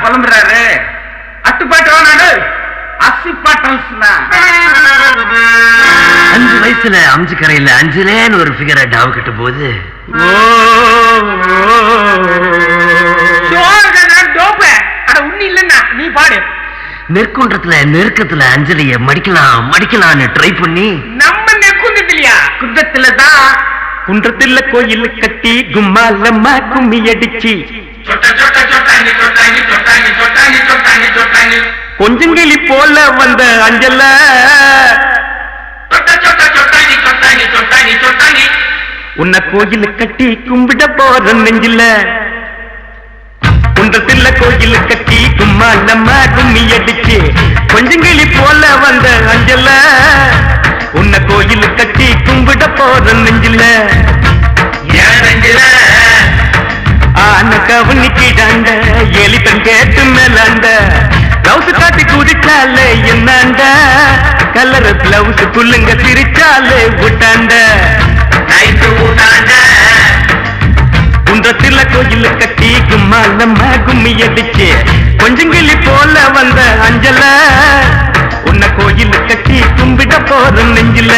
புலம்புறாரு அட்டுப்பாட்டு வேணாடு அசிப்பாட்டல்ஸ்னா 5 வயசுல அம்ஜி கரையில அஞ்சுலேன்னு ஒரு ஃபிகரை டாவ் கட்ட போது உண்ணி இல்லன்னா நீ பாடு. நெற்குன்றத்துல நெருக்கத்துல அஞ்சலிய மடிக்கலாம்னு ட்ரை பண்ணி நம்ம நெற்குன்றத்திலயா குன்றத்துலதான் குன்றத்துல கோயில் கட்டி கும்மாலம்மா கும்மி அடிச்சு கொஞ்சங்கிளி போல வந்த அஞ்சல உன்னை கோயில் கட்டி கும்பிட போற நெஞ்சில குன்றத்துல கோயில் கட்டி கும்மாலம்மா கும்மி அடிச்சு கொஞ்சங்கிளி போல வந்த அஞ்சல உன்னை கோயில் கட்டி கும்பிட போற நெஞ்சில ஆன கவனிக்கிடாண்ட எலிப்பன் கேட்டு மேலாண்ட பிளவுஸ் காட்டி குதிச்சாலே என்னாண்ட கலர் பிளவுஸ் புல்லுங்க சிரிச்சாலே விட்டாண்ட குன்றத்துல கோயில் கட்டி கும்மாலம்மா கும்மி அடிச்சு கொஞ்சங்கிளி போல வந்த அஞ்சல உன்னை கோயில் கட்டி கும்பிட போற நெஞ்சில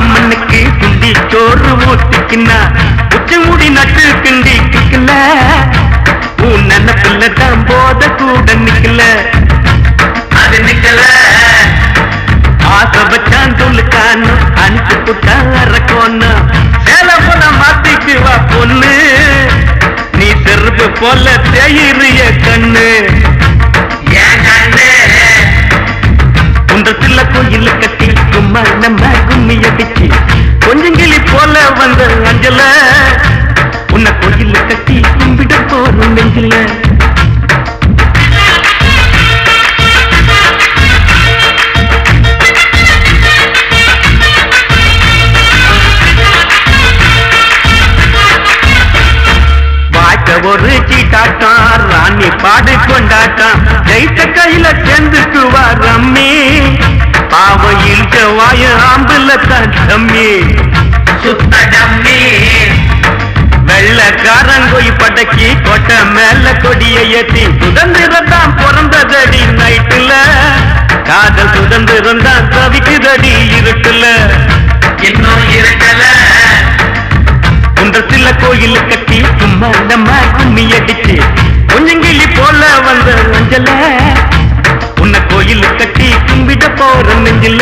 மண்ணுக்கு குண்டி சோறு ஊத்திக்கின்னா உச்சி முடி நட்டு கிண்டி கிக்கல உன் நினைப்புலதான் போத கூட நிக்கல அது நிக்கல ஆசை வச்சான் சொல்லுக்கான்னு அனுப்பி புட்டான் அரக்கோன்னு சேல போல மாத்திக்குவா பொண்ணு நீ செருப்பு போல தேயிறிய கண்ணு குன்றத்துல கோயில் கட்டி கும்மாலம்மா கும்மி அடிச்சு கொஞ்சங்கிளி போல வந்த அஞ்சல உன்னை கோயில் கட்டி கும்பிட போற நெஞ்சில ஒரு சீட்டாட்டம் ராணி பாடு கொண்டாட்டம் ஜெயித்த கையில சேர்ந்துக்குவா ரம்மி பாவையில் செவ்வாய ஆம்புல தான் தம்மி சுத்த டம்மி வெள்ளக்காரங்கோய் படக்கி கொட்டை மேல கொடியை ஏத்தி சுதந்திரம் தான் பிறந்ததடி நைட்டுல காதல் சுதந்திரம் தான் தவிக்குதடி இருட்டுல இன்னும் இருக்கல குன்றத்துல கோயில் கட்டி கும்மாலம்மா கும்மி அடிச்சு கொஞ்சங்கிளி போல வந்த அஞ்சல உன்னை கோயில் கட்டி கும்பிட போற நெஞ்சில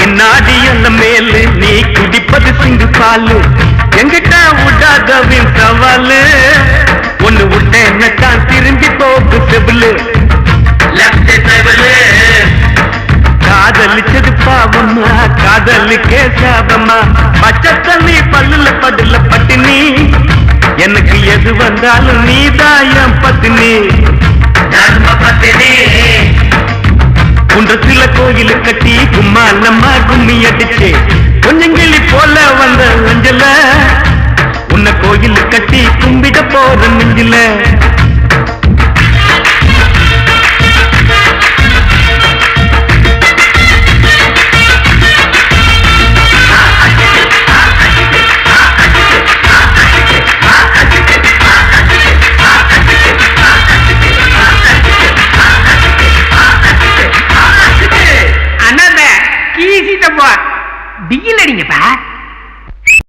இந்நாடி அந்த மேலு நீ குடிப்பது சிங்கு பாலு எங்கிட்ட விடாதவின் சவாலு ஒண்ணு விட்டேன்னுதான் திரும்பி போக்கு செவிலு காதலிச்சது பாவம்மா காதலுக்கே சாபம்மா பச்சை தண்ணி பல்லுல படுல பட்டினி எனக்கு எது வந்தாலும் நீதாயம் பத்தினி குன்றத்துல கோயில் கட்டி கும்மாலம்மா கும்மி அடிச்சு கொஞ்சங்கிளி போல வந்த அஞ்சல உன்னை கோயில் கட்டி கும்பிட போற நெஞ்சில அண்ணா கீசிட்டப்பா டிகில் அடிங்கப்பா.